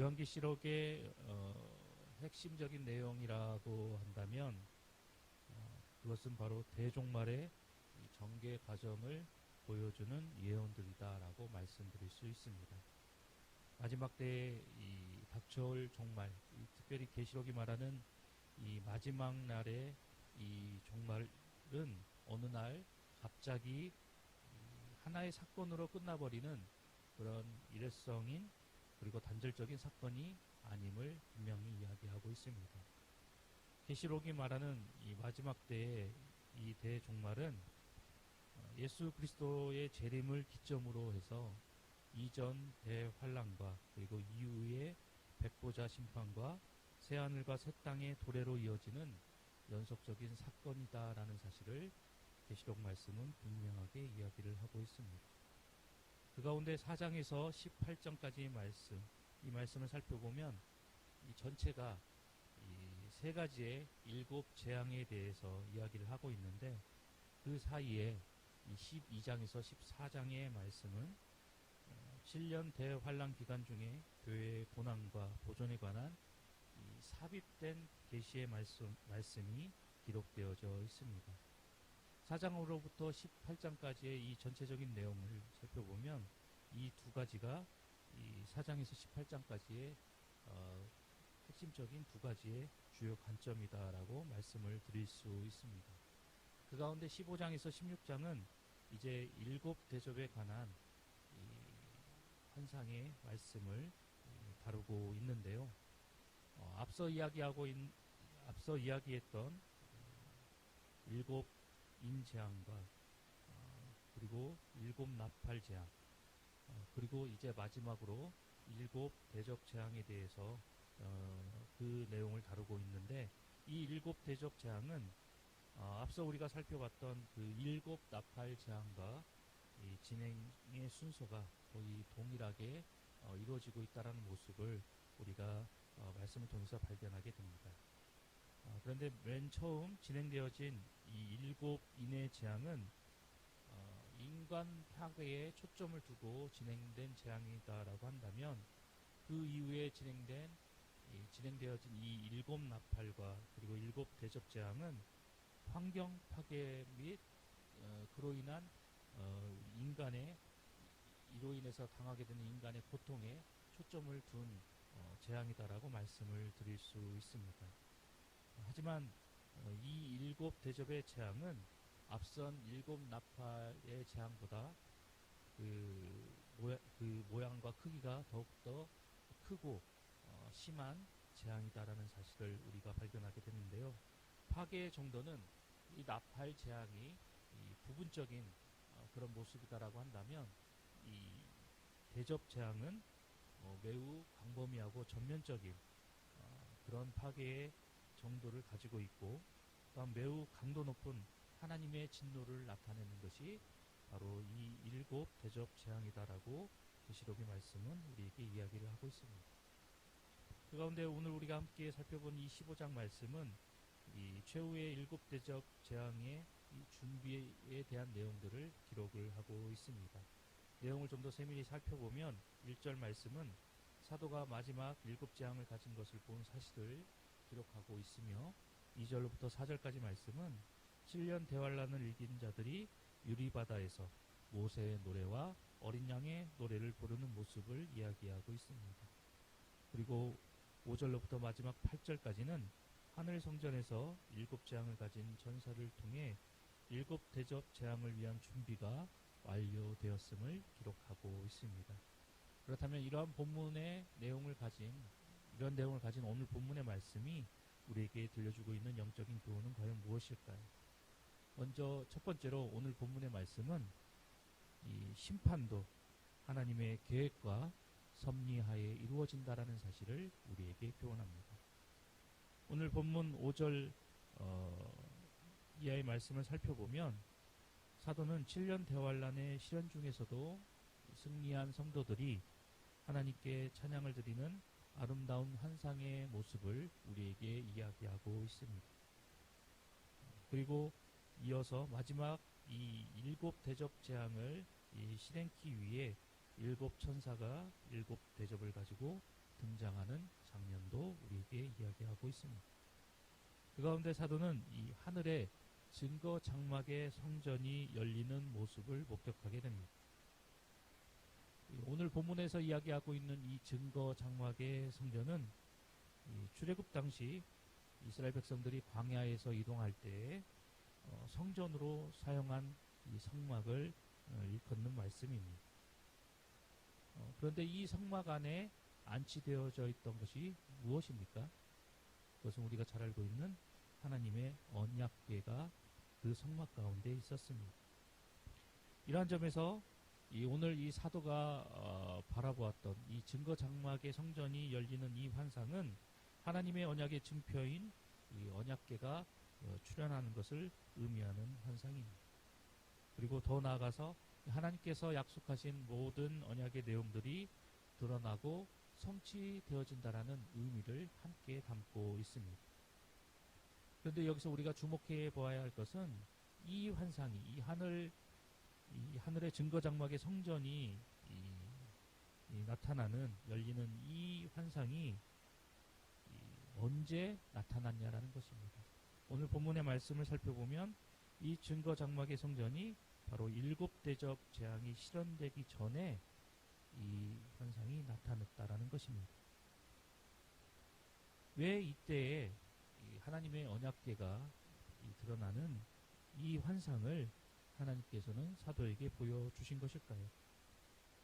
요한계시록의 핵심적인 내용이라고 한다면 그것은 바로 대종말의 이 전개 과정을 보여주는 예언들이다라고 말씀드릴 수 있습니다. 마지막 때에 이 닥쳐올 종말, 특별히 계시록이 말하는 이 마지막 날의 이 종말은 어느 날 갑자기 하나의 사건으로 끝나버리는 그런 일회성인 그리고 단절적인 사건이 아님을 분명히 이야기하고 있습니다. 계시록이 말하는 이 마지막 때의 이 대종말은 예수 그리스도의 재림을 기점으로 해서 이전 대환란과 그리고 이후의 백보자 심판과 새하늘과 새 땅의 도래로 이어지는 연속적인 사건이다라는 사실을 계시록 말씀은 분명하게 이야기를 하고 있습니다. 그 가운데 4장에서 18장까지의 말씀, 이 말씀을 살펴보면 이 전체가 이 세 가지의 7 재앙에 대해서 이야기를 하고 있는데 그 사이에 이 12장에서 14장의 말씀은 7년 대환란 기간 중에 교회의 고난과 보존에 관한 이 삽입된 계시의 말씀이 기록되어져 있습니다. 4장으로부터 18장까지의 이 전체적인 내용을 살펴보면 이 두 가지가 이 4장에서 18장까지의 핵심적인 두 가지의 주요 관점이다라고 말씀을 드릴 수 있습니다. 그 가운데 15장에서 16장은 이제 7 대접에 관한 이 환상의 말씀을 다루고 있는데요. 앞서 이야기했던 7 임재앙과 그리고 7 나팔 재앙, 그리고 이제 마지막으로 7 대접 재앙에 대해서 그 내용을 다루고 있는데 이 7 대접 재앙은 앞서 우리가 살펴봤던 그 7 나팔 재앙과 이 진행의 순서가 거의 동일하게 이루어지고 있다는 모습을 우리가 말씀을 통해서 발견하게 됩니다. 그런데 맨 처음 진행되어진 이 7 인의 재앙은 인간 파괴에 초점을 두고 진행된 재앙이다라고 한다면 그 이후에 진행되어진 이 7 나팔과 그리고 7 대접 재앙은 환경 파괴 및 그로 인해서 당하게 되는 인간의 고통에 초점을 둔 재앙이다라고 말씀을 드릴 수 있습니다. 하지만 이 7 대접의 재앙은 앞선 7 나팔의 재앙보다 그 모양과 크기가 더욱더 크고 심한 재앙이다라는 사실을 우리가 발견하게 되는데요. 파괴의 정도는 이 나팔 재앙이 이 부분적인 그런 모습이다라고 한다면 이 대접 재앙은 매우 광범위하고 전면적인 그런 파괴의 정도를 가지고 있고 또한 매우 강도 높은 하나님의 진노를 나타내는 것이 바로 이 7 대접 재앙이다라고 계시록의 말씀은 우리에게 이야기를 하고 있습니다. 그 가운데 오늘 우리가 함께 살펴본 이 15장 말씀은 이 최후의 7 대접 재앙의 이 준비에 대한 내용들을 기록을 하고 있습니다. 내용을 좀 더 세밀히 살펴보면 1절 말씀은 사도가 마지막 7 재앙을 가진 것을 본 사실을 기록하고 있으며 2절로부터 4절까지 말씀은 7년 대환란을 이긴 자들이 유리바다에서 모세의 노래와 어린 양의 노래를 부르는 모습을 이야기하고 있습니다. 그리고 5절로부터 마지막 8절까지는 하늘 성전에서 7 재앙을 가진 전사를 통해 7 대접 재앙을 위한 준비가 완료되었음을 기록하고 있습니다. 그렇다면 이러한 내용을 가진 오늘 본문의 말씀이 우리에게 들려주고 있는 영적인 교훈은 과연 무엇일까요? 먼저 첫 번째로 오늘 본문의 말씀은 이 심판도 하나님의 계획과 섭리하에 이루어진다라는 사실을 우리에게 교훈합니다. 오늘 본문 5절 이하의 말씀을 살펴보면 사도는 7년 대환란의 시련 중에서도 승리한 성도들이 하나님께 찬양을 드리는 아름다운 환상의 모습을 우리에게 이야기하고 있습니다. 그리고 이어서 마지막 이 7 대접 재앙을 실행하기 위해 7 천사가 7 대접을 가지고 등장하는 장면도 우리에게 이야기하고 있습니다. 그 가운데 사도는 이 하늘의 증거 장막의 성전이 열리는 모습을 목격하게 됩니다. 오늘 본문에서 이야기하고 있는 이 증거 장막의 성전은 이 출애굽 당시 이스라엘 백성들이 광야에서 이동할 때 성전으로 사용한 이 성막을 일컫는 말씀입니다. 그런데 이 성막 안에 안치되어져 있던 것이 무엇입니까? 그것은 우리가 잘 알고 있는 하나님의 언약궤가 그 성막 가운데 있었습니다. 이러한 점에서 오늘 이 사도가 바라보았던 이 증거 장막의 성전이 열리는 이 환상은 하나님의 언약의 증표인 이 언약궤가 출현하는 것을 의미하는 환상입니다. 그리고 더 나아가서 하나님께서 약속하신 모든 언약의 내용들이 드러나고 성취되어진다라는 의미를 함께 담고 있습니다. 그런데 여기서 우리가 주목해 보아야 할 것은 이 환상이 이 하늘의 증거 장막의 성전이 나타나는 열리는 이 환상이 언제 나타났냐라는 것입니다. 오늘 본문의 말씀을 살펴보면 이 증거 장막의 성전이 바로 7대접 재앙이 실현되기 전에 이 환상이 나타났다라는 것입니다. 왜 이때에 하나님의 언약궤가 드러나는 이 환상을 하나님께서는 사도에게 보여주신 것일까요?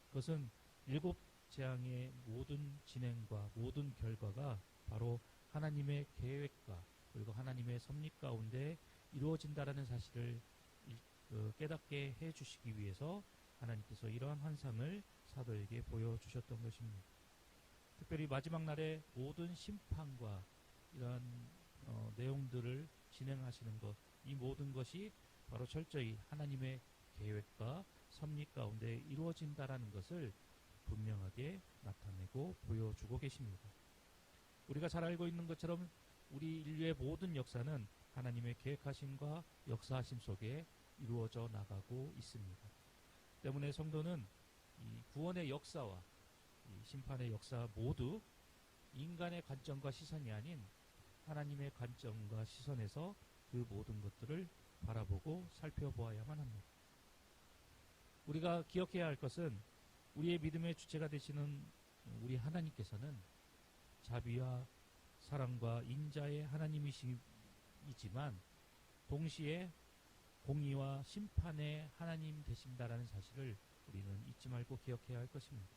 그것은 7재앙의 모든 진행과 모든 결과가 바로 하나님의 계획과 그리고 하나님의 섭리 가운데 이루어진다라는 사실을 깨닫게 해주시기 위해서 하나님께서 이러한 환상을 사도에게 보여주셨던 것입니다. 특별히 마지막 날에 모든 심판과 이러한 내용들을 진행하시는 것, 이 모든 것이 바로 철저히 하나님의 계획과 섭리 가운데 이루어진다라는 것을 분명하게 나타내고 보여주고 계십니다. 우리가 잘 알고 있는 것처럼 우리 인류의 모든 역사는 하나님의 계획하심과 역사하심 속에 이루어져 나가고 있습니다. 때문에 성도는 이 구원의 역사와 이 심판의 역사 모두 인간의 관점과 시선이 아닌 하나님의 관점과 시선에서 그 모든 것들을 바라보고 살펴보아야만 합니다. 우리가 기억해야 할 것은 우리의 믿음의 주체가 되시는 우리 하나님께서는 자비와 사랑과 인자의 하나님이시지만 동시에 공의와 심판의 하나님 되신다라는 사실을 우리는 잊지 말고 기억해야 할 것입니다.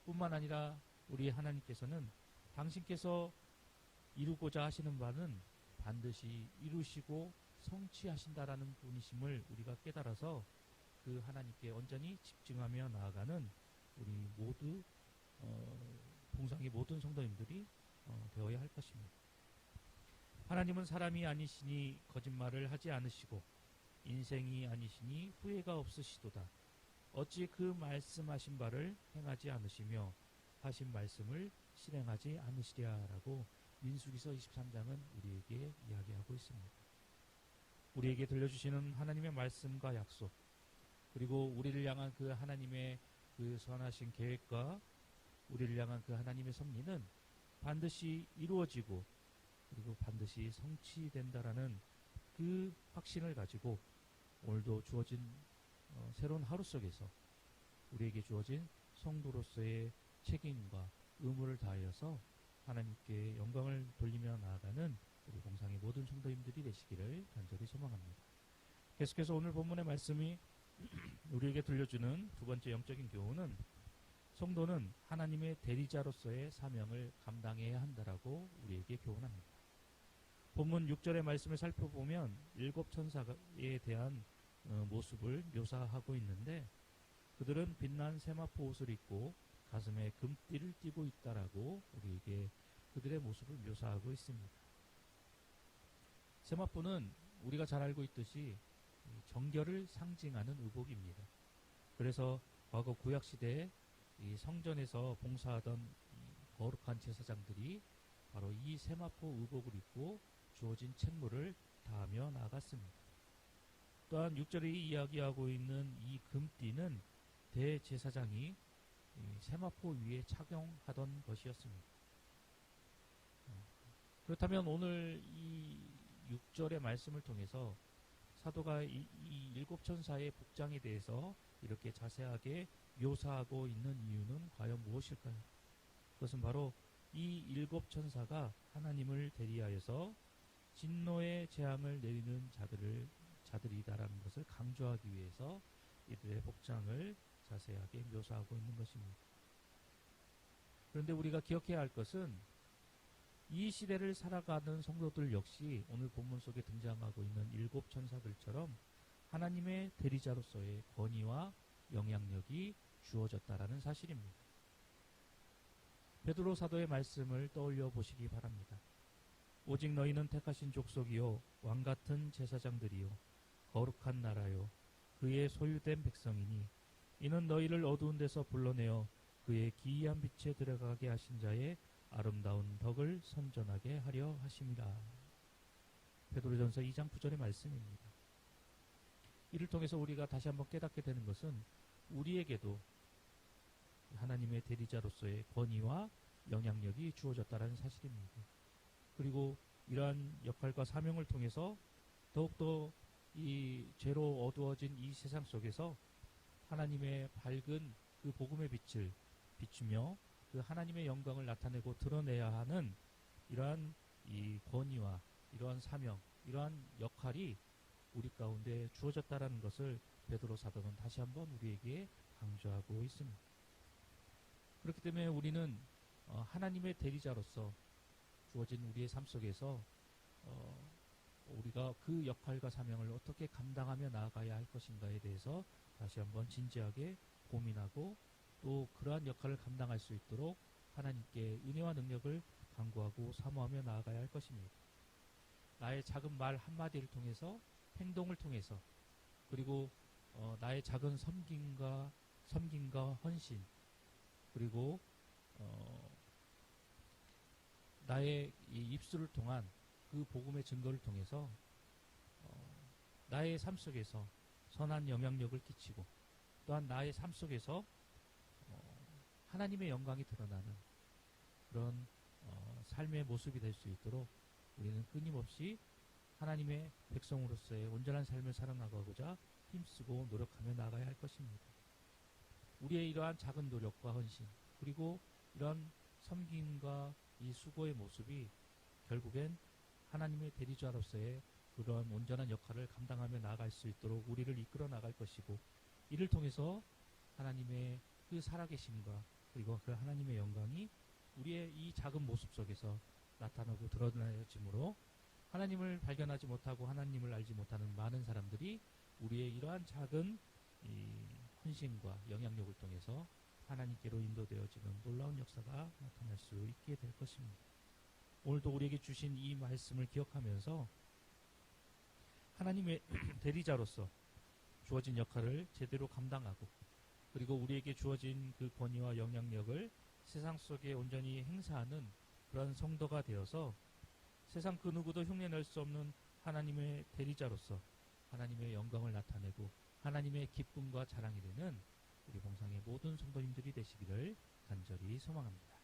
뿐만 아니라 우리 하나님께서는 당신께서 이루고자 하시는 바는 반드시 이루시고 성취하신다라는 분이심을 우리가 깨달아서 그 하나님께 온전히 집중하며 나아가는 우리 모두 동상의 모든 성도님들이 되어야 할 것입니다. 하나님은 사람이 아니시니 거짓말을 하지 않으시고 인생이 아니시니 후회가 없으시도다. 어찌 그 말씀하신 바를 행하지 않으시며 하신 말씀을 실행하지 않으시랴라고 민수기서 23장은 우리에게 이야기하고 있습니다. 우리에게 들려주시는 하나님의 말씀과 약속, 그리고 우리를 향한 그 하나님의 그 선하신 계획과 우리를 향한 그 하나님의 섭리는 반드시 이루어지고 그리고 반드시 성취된다라는 그 확신을 가지고 오늘도 주어진 새로운 하루 속에서 우리에게 주어진 성도로서의 책임과 의무를 다하여서 하나님께 영광을 돌리며 나아가는 우리 공상의 모든 성도님들이 되시기를 간절히 소망합니다. 계속해서 오늘 본문의 말씀이 우리에게 들려주는 두 번째 영적인 교훈은 성도는 하나님의 대리자로서의 사명을 감당해야 한다라고 우리에게 교훈합니다. 본문 6절의 말씀을 살펴보면 7천사에 대한 모습을 묘사하고 있는데 그들은 빛난 세마포 옷을 입고 가슴에 금띠를 띠고 있다라고 우리에게 그들의 모습을 묘사하고 있습니다. 세마포는 우리가 잘 알고 있듯이 정결을 상징하는 의복입니다. 그래서 과거 구약시대에 이 성전에서 봉사하던 거룩한 제사장들이 바로 이 세마포 의복을 입고 주어진 책무를 다하며 나아갔습니다. 또한 6절에 이야기하고 있는 이 금띠는 대제사장이 이 세마포 위에 착용하던 것이었습니다. 그렇다면 오늘 이 6절의 말씀을 통해서 사도가 이 일곱 천사의 복장에 대해서 이렇게 자세하게 묘사하고 있는 이유는 과연 무엇일까요? 그것은 바로 이 일곱 천사가 하나님을 대리하여서 진노의 재앙을 내리는 자들이다라는 것을 강조하기 위해서 이들의 복장을 자세하게 묘사하고 있는 것입니다. 그런데 우리가 기억해야 할 것은 이 시대를 살아가는 성도들 역시 오늘 본문 속에 등장하고 있는 일곱 천사들처럼 하나님의 대리자로서의 권위와 영향력이 주어졌다라는 사실입니다. 베드로 사도의 말씀을 떠올려 보시기 바랍니다. 오직 너희는 택하신 족속이요 왕같은 제사장들이요 거룩한 나라요 그의 소유된 백성이니 이는 너희를 어두운 데서 불러내어 그의 기이한 빛에 들어가게 하신 자의 아름다운 덕을 선전하게 하려 하심이라. 베드로전서 2장 9절의 말씀입니다. 이를 통해서 우리가 다시 한번 깨닫게 되는 것은 우리에게도 하나님의 대리자로서의 권위와 영향력이 주어졌다는 사실입니다. 그리고 이러한 역할과 사명을 통해서 더욱더 이 죄로 어두워진 이 세상 속에서 하나님의 밝은 그 복음의 빛을 비추며 그 하나님의 영광을 나타내고 드러내야 하는 이러한 이 권위와 이러한 사명, 이러한 역할이 우리 가운데 주어졌다라는 것을 베드로 사도는 다시 한번 우리에게 강조하고 있습니다. 그렇기 때문에 우리는 하나님의 대리자로서 주어진 우리의 삶 속에서 우리가 그 역할과 사명을 어떻게 감당하며 나아가야 할 것인가에 대해서 다시 한번 진지하게 고민하고 또 그러한 역할을 감당할 수 있도록 하나님께 은혜와 능력을 간구하고 사모하며 나아가야 할 것입니다. 나의 작은 말 한마디를 통해서 행동을 통해서 그리고 나의 작은 섬김과 헌신 그리고 나의 이 입술을 통한 그 복음의 증거를 통해서 나의 삶 속에서 선한 영향력을 끼치고 또한 나의 삶 속에서 하나님의 영광이 드러나는 그런 삶의 모습이 될 수 있도록 우리는 끊임없이 하나님의 백성으로서의 온전한 삶을 살아나가고자 힘쓰고 노력하며 나아가야 할 것입니다. 우리의 이러한 작은 노력과 헌신 그리고 이런 섬김과 이 수고의 모습이 결국엔 하나님의 대리자로서의 그런 온전한 역할을 감당하며 나아갈 수 있도록 우리를 이끌어 나갈 것이고 이를 통해서 하나님의 그 살아계심과 그리고 그 하나님의 영광이 우리의 이 작은 모습 속에서 나타나고 드러나짐으로 하나님을 발견하지 못하고 하나님을 알지 못하는 많은 사람들이 우리의 이러한 작은 이 헌신과 영향력을 통해서 하나님께로 인도되어지는 놀라운 역사가 나타날 수 있게 될 것입니다. 오늘도 우리에게 주신 이 말씀을 기억하면서 하나님의 대리자로서 주어진 역할을 제대로 감당하고 그리고 우리에게 주어진 그 권위와 영향력을 세상 속에 온전히 행사하는 그런 성도가 되어서 세상 그 누구도 흉내낼 수 없는 하나님의 대리자로서 하나님의 영광을 나타내고 하나님의 기쁨과 자랑이 되는 우리 봉상의 모든 성도님들이 되시기를 간절히 소망합니다.